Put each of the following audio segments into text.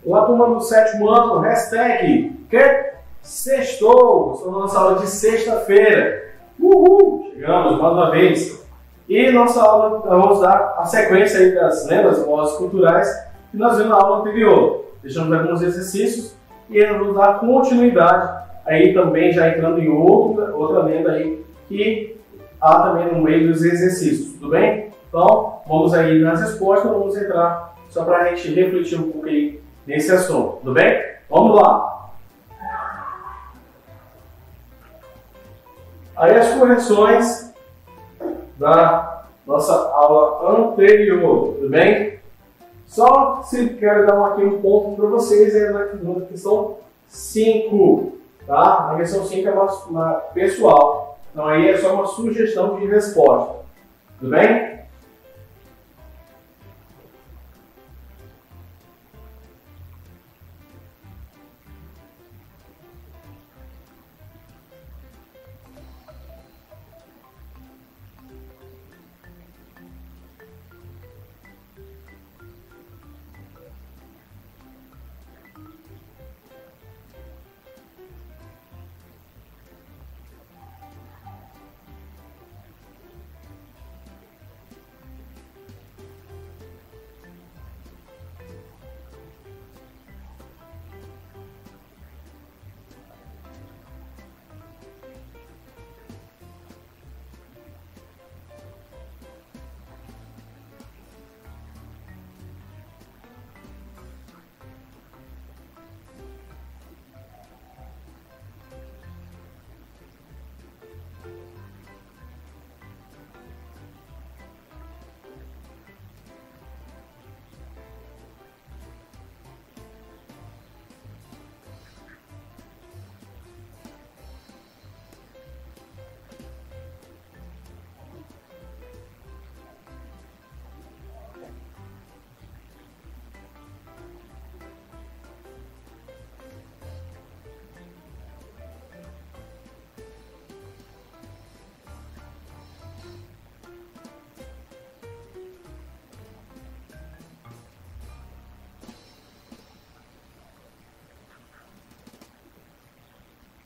Olá, turma do 7º ano, hashtag que sextou, estou na nossa aula de sexta-feira. Uhul! Chegamos mais uma vez. E nossa aula, vamos dar a sequência aí das lendas, vozes culturais que nós vimos na aula anterior. Deixamos alguns exercícios e vamos dar continuidade aí também, já entrando em outra lenda aí que há também no meio dos exercícios, tudo bem? Então, vamos aí nas respostas, vamos entrar só para a gente refletir um pouco aí nesse assunto, tudo bem? Vamos lá! Aí as correções da nossa aula anterior, tudo bem? Só se quero dar aqui um ponto para vocês, é na questão 5, tá? A questão 5 é uma pessoal, então aí é só uma sugestão de resposta, tudo bem?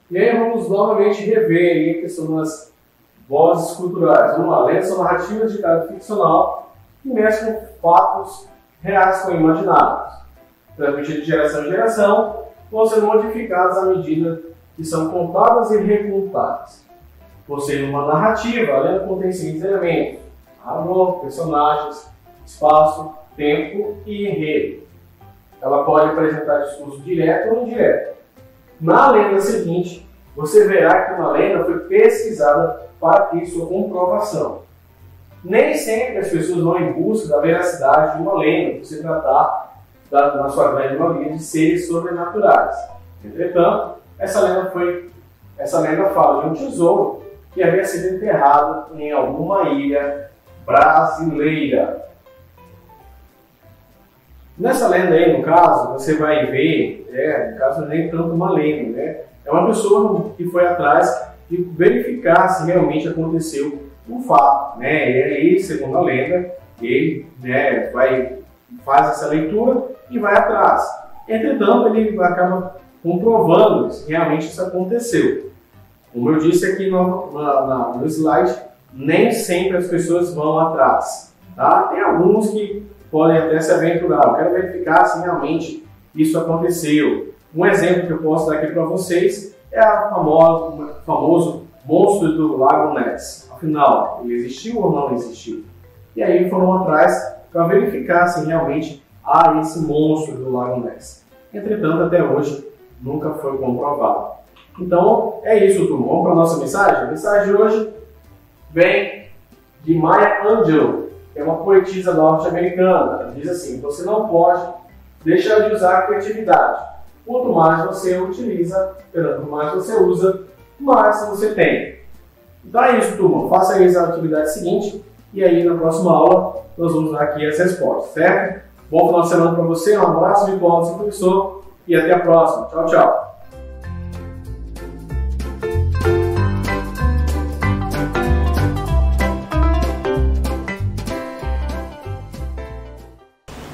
E aí vamos novamente rever aí a questão das vozes culturais. Vamos lá, lendas são narrativas de caráter ficcional que mesclam fatos reais com imaginados, transmitidos de geração em geração, vão ser modificadas à medida que são contadas e recontadas. Por ser uma narrativa, a lenda contém seguintes elementos: narrador, personagens, espaço, tempo e enredo. Ela pode apresentar discurso direto ou indireto. Na lenda seguinte, você verá que uma lenda foi pesquisada para ter sua comprovação. Nem sempre as pessoas vão em busca da veracidade de uma lenda, por se tratar, na sua grande maioria, de seres sobrenaturais. Entretanto, essa lenda fala de um tesouro que havia sido enterrado em alguma ilha brasileira. Nessa lenda aí, no caso, você vai ver, no caso não é nem tanto uma lenda, né? É uma pessoa que foi atrás de verificar se realmente aconteceu um fato, né? E aí, segundo a lenda, ele faz essa leitura e vai atrás. Entretanto, ele acaba comprovando se realmente isso aconteceu. Como eu disse aqui no slide, nem sempre as pessoas vão atrás, tá? Tem alguns que podem até se aventurar. Eu quero verificar se realmente isso aconteceu. Um exemplo que eu posso dar aqui para vocês é o famoso monstro do Lago Ness. Afinal, ele existiu ou não existiu? E aí foram atrás para verificar se realmente há esse monstro do Lago Ness. Entretanto, até hoje, nunca foi comprovado. Então, é isso, turma. Vamos para a nossa mensagem? A mensagem de hoje vem de Maya Angelou, que é uma poetisa norte-americana. Ela diz assim: você não pode deixar de usar a criatividade. Quanto mais você utiliza, quanto mais você usa, mais você tem. Então é isso, turma. Faça aí a atividade seguinte e aí na próxima aula nós vamos dar aqui as respostas, certo? Bom final de semana para você, um abraço virtual do seu professor e até a próxima. Tchau, tchau.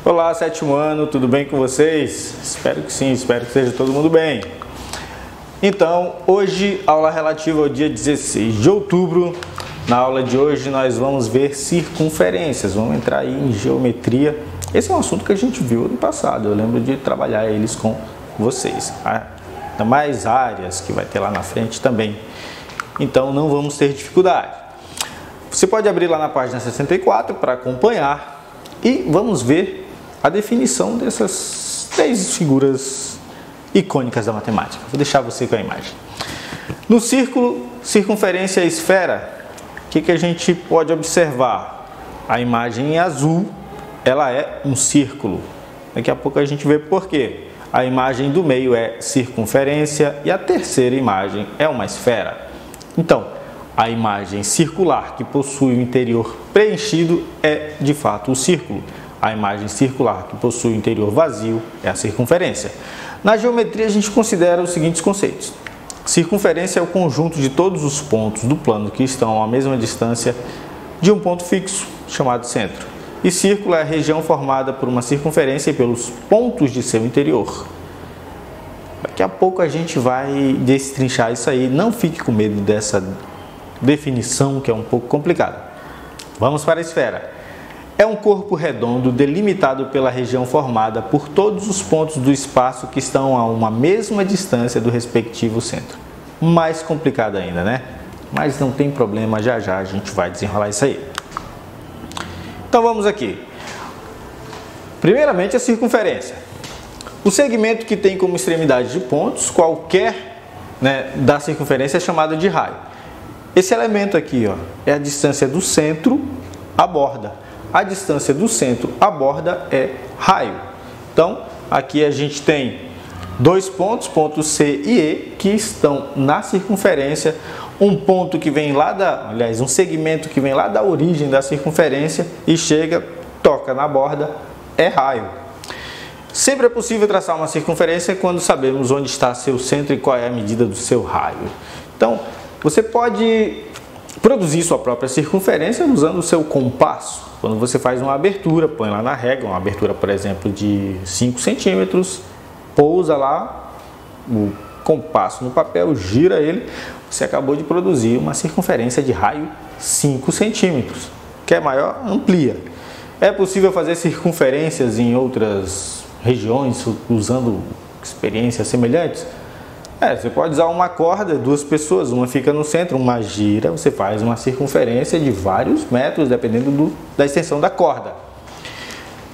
Olá, Olá, sétimo ano, tudo bem com vocês? Espero que sim, espero que esteja todo mundo bem. Então, hoje, aula relativa ao dia 16 de outubro. Na aula de hoje, nós vamos ver circunferências, vamos entrar aí em geometria. Esse é um assunto que a gente viu no passado, eu lembro de trabalhar eles com vocês. Ainda mais áreas que vai ter lá na frente também. Então, não vamos ter dificuldade. Você pode abrir lá na página 64 para acompanhar. E vamos ver a definição dessas três figuras icônicas da matemática. Vou deixar você com a imagem. No círculo, circunferência e esfera, o que a gente pode observar? A imagem em azul, ela é um círculo. Daqui a pouco a gente vê por quê. A imagem do meio é circunferência e a terceira imagem é uma esfera. Então, a imagem circular que possui o interior preenchido é de fato o círculo. A imagem circular que possui o interior vazio é a circunferência. Na geometria a gente considera os seguintes conceitos. Circunferência é o conjunto de todos os pontos do plano que estão à mesma distância de um ponto fixo, chamado centro. E círculo é a região formada por uma circunferência e pelos pontos de seu interior. Daqui a pouco a gente vai destrinchar isso aí. Não fique com medo dessa definição que é um pouco complicada. Vamos para a esfera. É um corpo redondo delimitado pela região formada por todos os pontos do espaço que estão a uma mesma distância do respectivo centro. Mais complicado ainda, né? Mas não tem problema, já já a gente vai desenrolar isso aí. Então vamos aqui. Primeiramente a circunferência. O segmento que tem como extremidade de pontos qualquer da circunferência é chamado de raio. Esse elemento aqui, ó, é a distância do centro à borda. A distância do centro à borda é raio. Então, aqui a gente tem dois pontos, pontos C e E, que estão na circunferência. Um ponto que vem lá um segmento que vem lá da origem da circunferência e chega, toca na borda, é raio. Sempre é possível traçar uma circunferência quando sabemos onde está seu centro e qual é a medida do seu raio. Então, você pode produzir sua própria circunferência usando o seu compasso. Quando você faz uma abertura, põe lá na régua, uma abertura, por exemplo, de 5 centímetros, pousa lá o compasso no papel, gira ele, você acabou de produzir uma circunferência de raio 5 centímetros. Quer maior? Amplia. É possível fazer circunferências em outras regiões usando experiências semelhantes? Você pode usar uma corda, duas pessoas, uma fica no centro, uma gira, você faz uma circunferência de vários metros, dependendo da extensão da corda.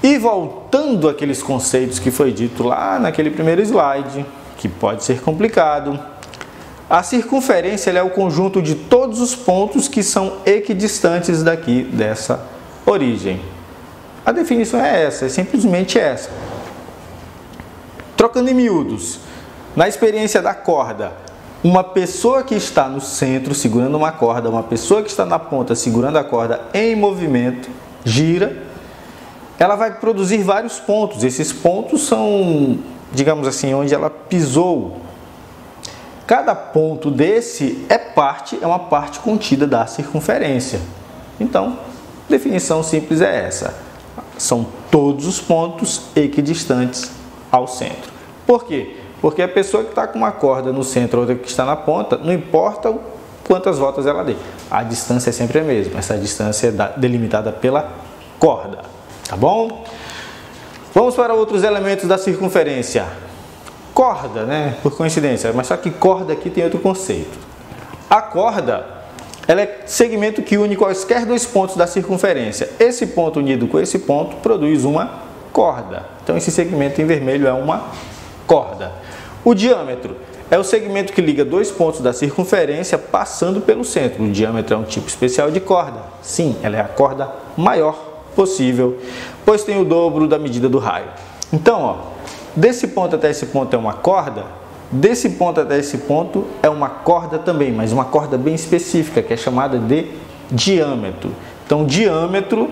E voltando àqueles conceitos que foi dito lá naquele primeiro slide, que pode ser complicado, a circunferência é o conjunto de todos os pontos que são equidistantes daqui dessa origem. A definição é essa, é simplesmente essa. Trocando em miúdos. Na experiência da corda, uma pessoa que está no centro segurando uma corda, uma pessoa que está na ponta segurando a corda em movimento, gira, ela vai produzir vários pontos. Esses pontos são, digamos assim, onde ela pisou. Cada ponto desse é uma parte contida da circunferência. Então, a definição simples é essa. São todos os pontos equidistantes ao centro. Por quê? Porque a pessoa que está com uma corda no centro, outra que está na ponta, não importa quantas voltas ela dê. A distância é sempre a mesma. Essa distância é delimitada pela corda. Tá bom? Vamos para outros elementos da circunferência. Corda, por coincidência, mas só que corda aqui tem outro conceito. A corda, ela é segmento que une quaisquer dois pontos da circunferência. Esse ponto unido com esse ponto produz uma corda. Então esse segmento em vermelho é uma corda. O diâmetro é o segmento que liga dois pontos da circunferência passando pelo centro. O diâmetro é um tipo especial de corda. Sim, ela é a corda maior possível, pois tem o dobro da medida do raio. Então, desse ponto até esse ponto é uma corda, desse ponto até esse ponto é uma corda também, mas uma corda bem específica, que é chamada de diâmetro. Então, diâmetro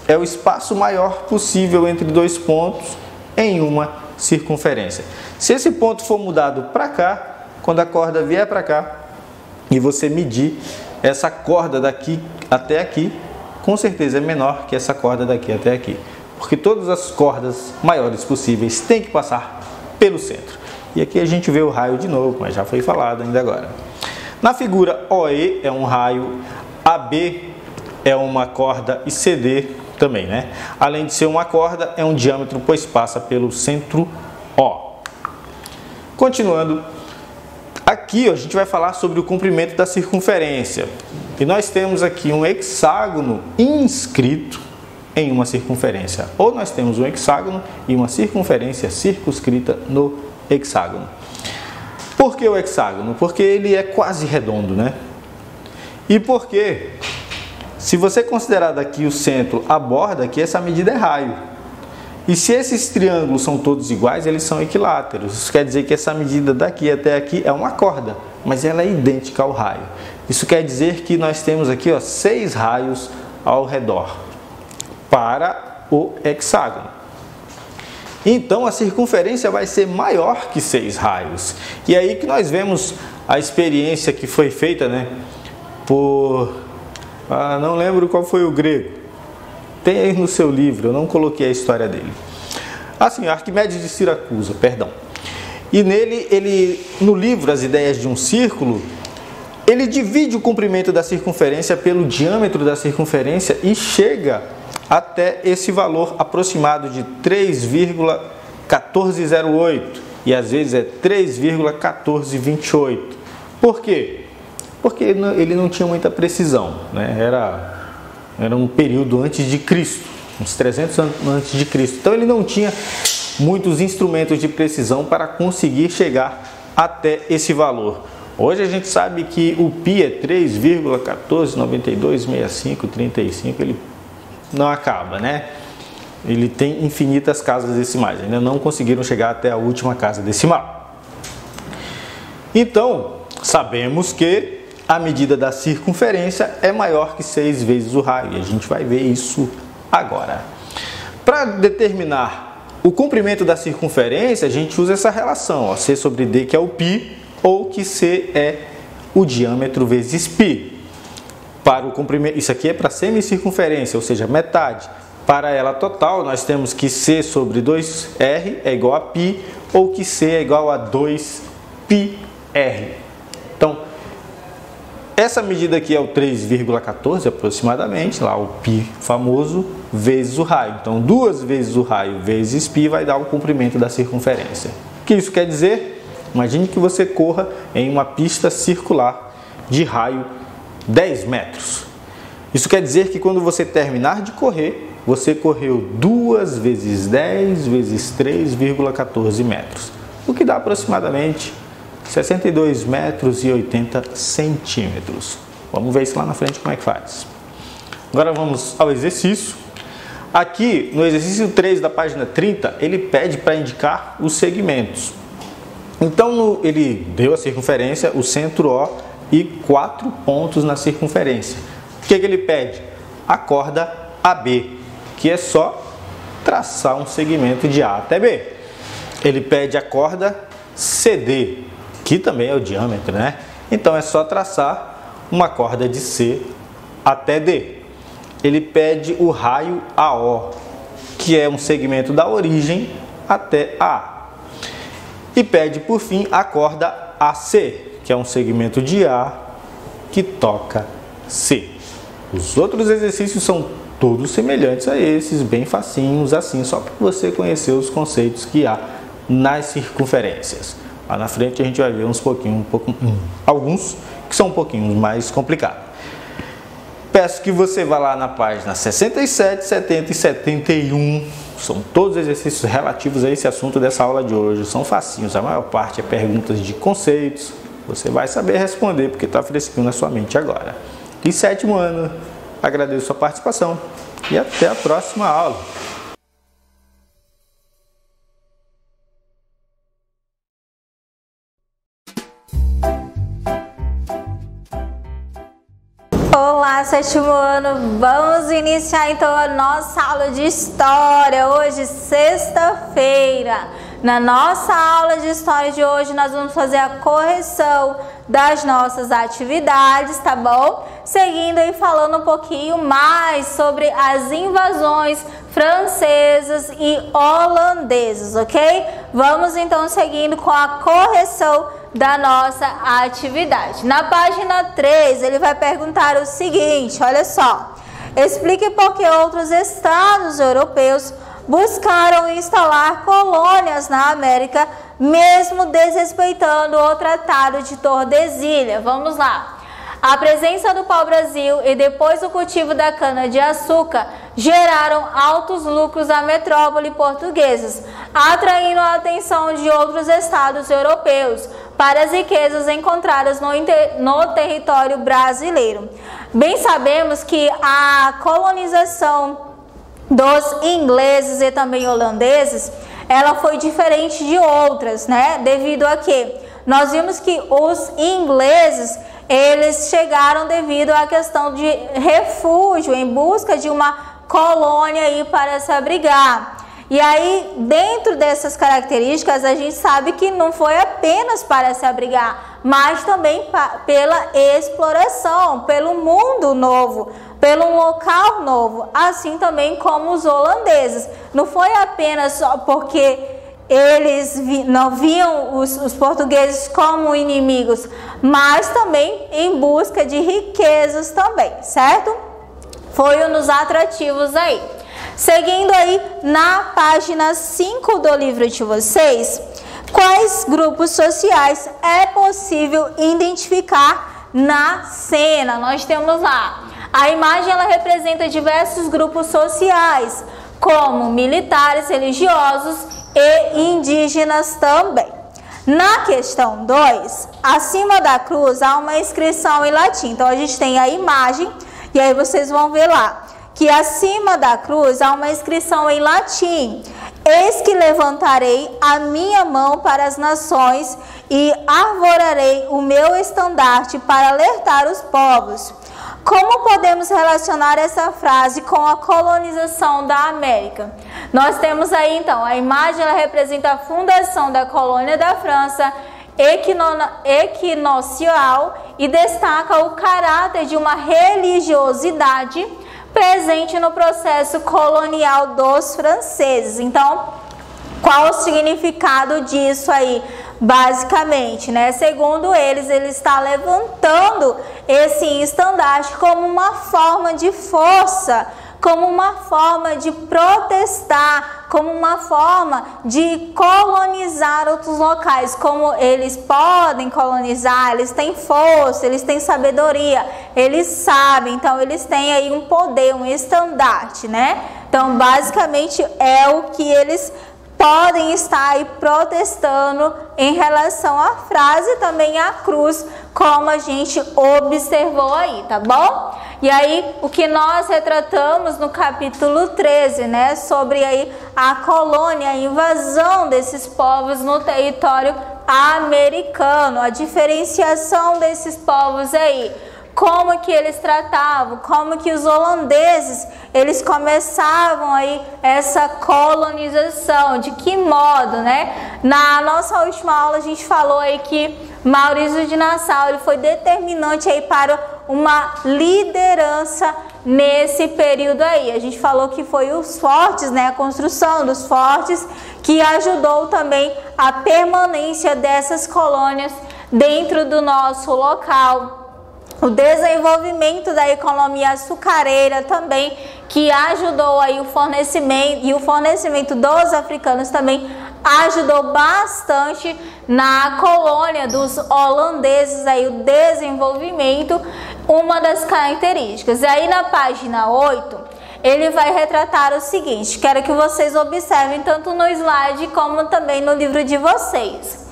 é o espaço maior possível entre dois pontos em uma circunferência. Se esse ponto for mudado para cá, quando a corda vier para cá e você medir essa corda daqui até aqui, com certeza é menor que essa corda daqui até aqui. porque todas as cordas maiores possíveis têm que passar pelo centro. E aqui a gente vê o raio de novo, mas já foi falado ainda agora. Na figura OE é um raio, AB é uma corda e CD também, né? Além de ser uma corda, é um diâmetro, pois passa pelo centro O. Continuando, aqui a gente vai falar sobre o comprimento da circunferência. E nós temos aqui um hexágono inscrito em uma circunferência. Ou nós temos um hexágono e uma circunferência circunscrita no hexágono. Por que o hexágono? Porque ele é quase redondo, né? E por quê? Se você considerar daqui o centro, a borda aqui, essa medida é raio. E se esses triângulos são todos iguais, eles são equiláteros. Isso quer dizer que essa medida daqui até aqui é uma corda, mas ela é idêntica ao raio. Isso quer dizer que nós temos aqui 6 raios ao redor para o hexágono. Então a circunferência vai ser maior que 6 raios. E aí que nós vemos a experiência que foi feita, né, por... não lembro qual foi o grego. Tem aí no seu livro, eu não coloquei a história dele. Assim, Arquimedes de Siracusa, perdão. E nele, no livro As Ideias de um Círculo, ele divide o comprimento da circunferência pelo diâmetro da circunferência e chega até esse valor aproximado de 3,1408. E às vezes é 3,1428. Por quê? Porque ele não tinha muita precisão, né? Era um período antes de Cristo, uns 300 anos antes de Cristo. Então ele não tinha muitos instrumentos de precisão para conseguir chegar até esse valor. Hoje a gente sabe que o π é 3,14926535, ele não acaba, né? Ele tem infinitas casas decimais, ainda não conseguiram chegar até a última casa decimal. Então, sabemos que a medida da circunferência é maior que 6 vezes o raio, e a gente vai ver isso agora. Para determinar o comprimento da circunferência, a gente usa essa relação, C sobre D, que é o π, ou que C é o diâmetro vezes π. Para o comprimento, isso aqui é para semicircunferência, ou seja, metade. Para ela total, nós temos que C sobre 2R é igual a π, ou que C é igual a 2πr. Então, essa medida aqui é o 3,14 aproximadamente, lá o π famoso, vezes o raio. Então, 2 vezes o raio vezes π vai dar o comprimento da circunferência. O que isso quer dizer? Imagine que você corra em uma pista circular de raio 10 metros. Isso quer dizer que quando você terminar de correr, você correu 2 vezes 10 vezes 3,14 metros. O que dá aproximadamente 62 metros e 80 centímetros. Vamos ver isso lá na frente como é que faz. Agora vamos ao exercício. Aqui no exercício 3 da página 30, ele pede para indicar os segmentos. Então ele deu a circunferência, o centro O e 4 pontos na circunferência. O que ele pede? A corda AB, que é só traçar um segmento de A até B. Ele pede a corda CD, que também é o diâmetro, né? Então é só traçar uma corda de C até D. Ele pede o raio AO, que é um segmento da origem até A. E pede por fim a corda AC, que é um segmento de A que toca C. Os outros exercícios são todos semelhantes a esses, bem facinhos assim, só para você conhecer os conceitos que há nas circunferências. Lá na frente a gente vai ver alguns que são um pouquinho mais complicados. Peço que você vá lá na página 67, 70 e 71. São todos exercícios relativos a esse assunto dessa aula de hoje. São facinhos, a maior parte é perguntas de conceitos. Você vai saber responder porque está fresquinho na sua mente agora. E 7º ano, agradeço a participação e até a próxima aula. Olá, 7º ano, vamos iniciar então a nossa aula de História, hoje sexta-feira. Na nossa aula de história de hoje, nós vamos fazer a correção das nossas atividades, tá bom? Seguindo aí falando um pouquinho mais sobre as invasões francesas e holandesas, ok? Vamos então seguindo com a correção da nossa atividade. Na página 3, ele vai perguntar o seguinte, olha só. Explique por que outros estados europeus buscaram instalar colônias na América, mesmo desrespeitando o Tratado de Tordesilhas. Vamos lá. A presença do pau-brasil e depois o cultivo da cana-de-açúcar geraram altos lucros à metrópole portuguesa, atraindo a atenção de outros estados europeus para as riquezas encontradas no território brasileiro. Bem sabemos que a colonização dos ingleses e também holandeses, ela foi diferente de outras, né? Devido a que nós vimos que os ingleses, eles chegaram devido à questão de refúgio, em busca de uma colônia aí para se abrigar. E aí, dentro dessas características, a gente sabe que não foi apenas para se abrigar, mas também pela exploração, pelo mundo novo, pelo local novo, assim também como os holandeses. Não foi apenas só porque eles não viam os portugueses como inimigos, mas também em busca de riquezas também, certo? Foi um dos atrativos aí. Seguindo aí na página 5 do livro de vocês, quais grupos sociais é possível identificar na cena? Nós temos lá, a imagem ela representa diversos grupos sociais, como militares, religiosos e indígenas também. Na questão 2, acima da cruz há uma inscrição em latim. Então a gente tem a imagem e aí vocês vão ver lá que acima da cruz há uma inscrição em latim. Eis que levantarei a minha mão para as nações e arvorarei o meu estandarte para alertar os povos. Como podemos relacionar essa frase com a colonização da América? Nós temos aí então, a imagem ela representa a fundação da colônia da França equinocial e destaca o caráter de uma religiosidade presente no processo colonial dos franceses. Então, qual o significado disso aí? Basicamente, né? Segundo eles, ele está levantando esse estandarte como uma forma de força, como uma forma de protestar, como uma forma de colonizar outros locais. Como eles podem colonizar, eles têm força, eles têm sabedoria, eles sabem, então eles têm aí um poder, um estandarte, né? Então, basicamente, é o que eles podem estar aí protestando em relação à frase e também à cruz, como a gente observou aí, tá bom? E aí, o que nós retratamos no capítulo 13, né, sobre aí a colônia, a invasão desses povos no território americano, a diferenciação desses povos aí, como que eles tratavam, como que os holandeses, eles começavam aí essa colonização, de que modo, né? Na nossa última aula a gente falou aí que Maurício de Nassau ele foi determinante aí para uma liderança nesse período aí. A gente falou que foi os fortes, né? A construção dos fortes que ajudou também a permanência dessas colônias dentro do nosso local. O desenvolvimento da economia açucareira também, que ajudou aí o fornecimento dos africanos também ajudou bastante na colônia dos holandeses aí, o desenvolvimento, uma das características. E aí na página 8, ele vai retratar o seguinte, quero que vocês observem tanto no slide como também no livro de vocês.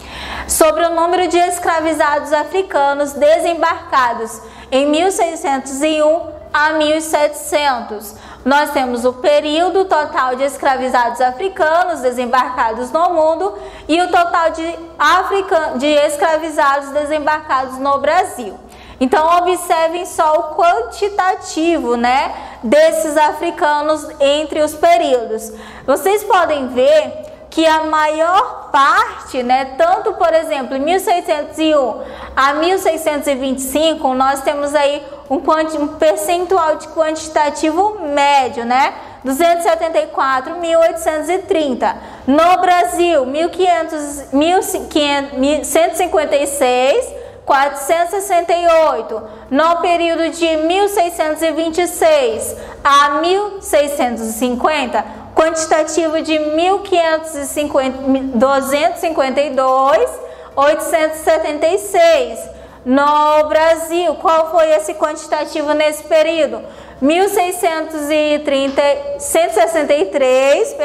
Sobre o número de escravizados africanos desembarcados em 1601 a 1700. Nós temos o período total de escravizados africanos desembarcados no mundo e o total de escravizados desembarcados no Brasil. Então, observem só o quantitativo, né, desses africanos entre os períodos. Vocês podem ver que a maior parte, né, tanto, por exemplo, em 1601 a 1625, nós temos aí um percentual de quantitativo médio, né, 274.830. No Brasil, 1.156, 468. No período de 1626 a 1650, quantitativo de 252, 876. No Brasil, qual foi esse quantitativo nesse período? 163,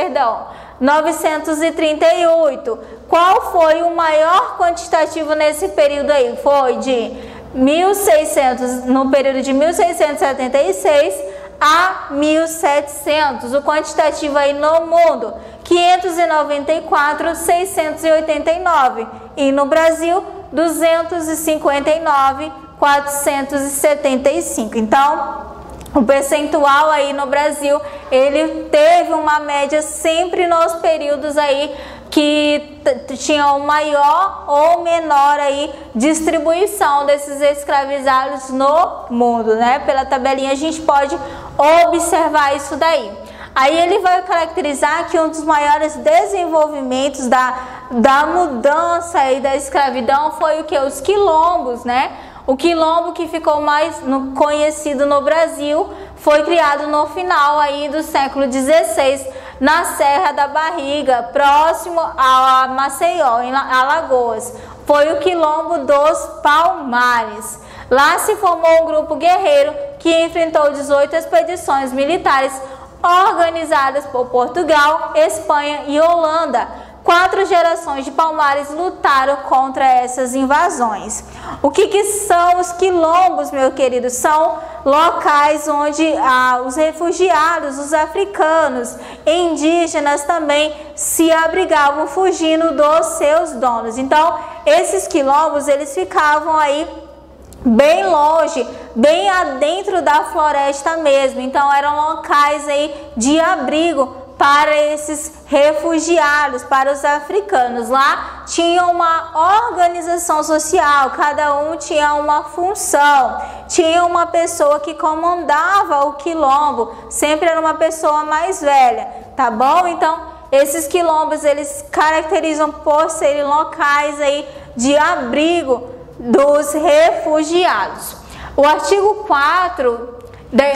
938. Qual foi o maior quantitativo nesse período aí? Foi de 1600, no período de 1676 a 1700. O quantitativo aí no mundo, 594, 689. E no Brasil, 259, 475. Então, o percentual aí no Brasil, ele teve uma média sempre nos períodos aí que tinham maior ou menor aí distribuição desses escravizados no mundo, né? Pela tabelinha a gente pode observar isso daí. Aí ele vai caracterizar que um dos maiores desenvolvimentos da mudança aí da escravidão foi o que? Os quilombos, né? O quilombo que ficou mais conhecido no Brasil foi criado no final aí do século XVI, na Serra da Barriga, próximo a Maceió, em Alagoas. Foi o quilombo dos Palmares. Lá se formou um grupo guerreiro que enfrentou 18 expedições militares organizadas por Portugal, Espanha e Holanda. 4 gerações de Palmares lutaram contra essas invasões. O que são os quilombos, meu querido? São locais onde os refugiados, os africanos, indígenas também se abrigavam fugindo dos seus donos. Então, esses quilombos, eles ficavam aí bem longe, bem adentro da floresta mesmo. Então, eram locais aí de abrigo para esses refugiados, para os africanos. Lá tinha uma organização social, cada um tinha uma função, tinha uma pessoa que comandava o quilombo, sempre era uma pessoa mais velha, tá bom? Então, esses quilombos, eles caracterizam por serem locais aí de abrigo dos refugiados. O artigo 4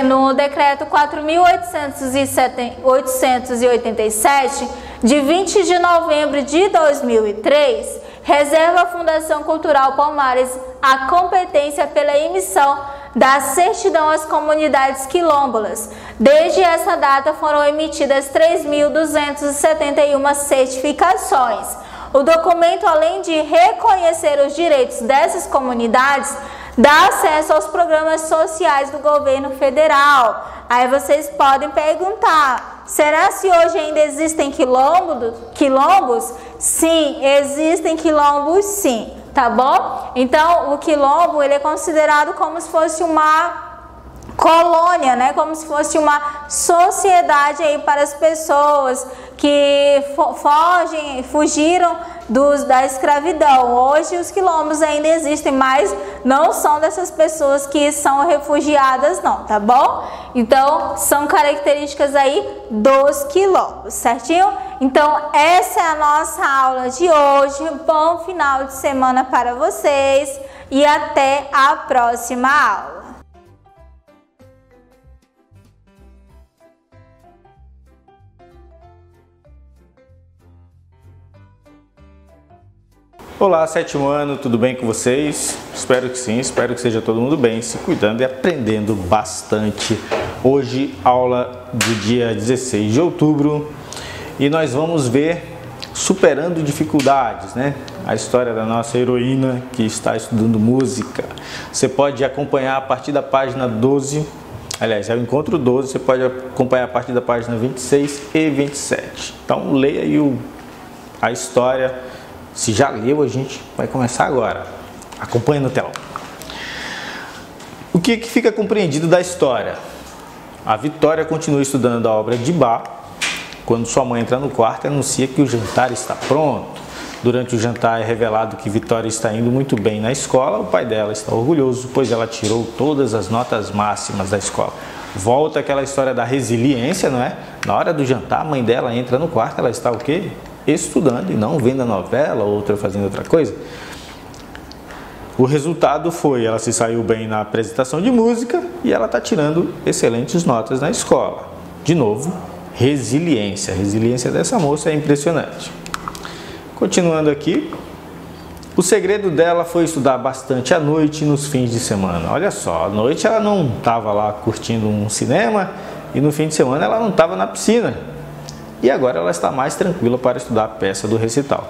no decreto 4.887, de 20 de novembro de 2003, reserva à Fundação Cultural Palmares a competência pela emissão da certidão às comunidades quilombolas. Desde essa data foram emitidas 3.271 certificações. O documento, além de reconhecer os direitos dessas comunidades, dá acesso aos programas sociais do governo federal. Aí vocês podem perguntar, será se hoje ainda existem quilombos? Sim, existem quilombos sim, tá bom? Então, o quilombo, ele é considerado como se fosse uma colônia, né? Como se fosse uma sociedade aí para as pessoas que fugiram da escravidão. Hoje os quilombos ainda existem, mas não são dessas pessoas que são refugiadas não, tá bom? Então, são características aí dos quilombos, certinho? Então, essa é a nossa aula de hoje. Bom final de semana para vocês e até a próxima aula. Olá, 7º ano, tudo bem com vocês? Espero que sim, espero que seja todo mundo bem, se cuidando e aprendendo bastante. Hoje, aula do dia 16 de outubro e nós vamos ver superando dificuldades, né? A história da nossa heroína que está estudando música. Você pode acompanhar a partir da página 12, aliás, é o encontro 12, você pode acompanhar a partir da página 26 e 27. Então, leia aí a história. Se já leu, a gente vai começar agora. Acompanhe no telão. O que fica compreendido da história? A Vitória continua estudando a obra de Bach Quando sua mãe entra no quarto, anuncia que o jantar está pronto. Durante o jantar é revelado que Vitória está indo muito bem na escola. O pai dela está orgulhoso, pois ela tirou todas as notas máximas da escola. Volta aquela história da resiliência, não é? Na hora do jantar, a mãe dela entra no quarto, ela está o quê? Estudando e não vendo a novela, outra fazendo outra coisa. O resultado foi, ela se saiu bem na apresentação de música e ela está tirando excelentes notas na escola. De novo, resiliência. A resiliência dessa moça é impressionante. Continuando aqui, o segredo dela foi estudar bastante à noite e nos fins de semana. Olha só, à noite ela não estava lá curtindo um cinema e no fim de semana ela não estava na piscina. E agora ela está mais tranquila para estudar a peça do recital.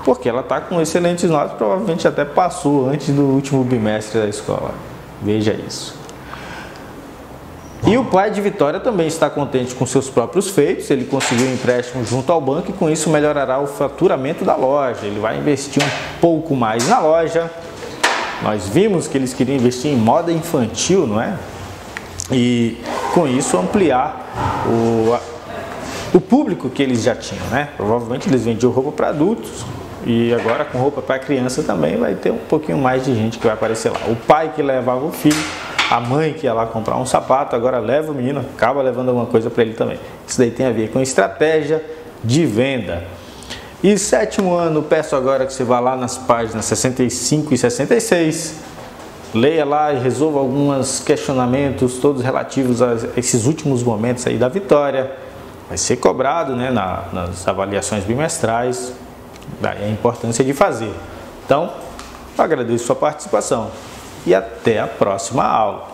Porque ela está com excelentes notas, provavelmente até passou antes do último bimestre da escola. Veja isso. E o pai de Vitória também está contente com seus próprios feitos. Ele conseguiu um empréstimo junto ao banco e com isso melhorará o faturamento da loja. Ele vai investir um pouco mais na loja. Nós vimos que eles queriam investir em moda infantil, não é? E com isso ampliar o público que eles já tinham, né? Provavelmente eles vendiam roupa para adultos e agora com roupa para criança também vai ter um pouquinho mais de gente que vai aparecer lá. O pai que levava o filho, a mãe que ia lá comprar um sapato, agora leva o menino, acaba levando alguma coisa para ele também. Isso daí tem a ver com estratégia de venda. E sétimo ano, peço agora que você vá lá nas páginas 65 e 66, leia lá e resolva alguns questionamentos, todos relativos a esses últimos momentos aí da Vitória. Vai ser cobrado, né, nas avaliações bimestrais, daí a importância de fazer. Então, eu agradeço a sua participação e até a próxima aula.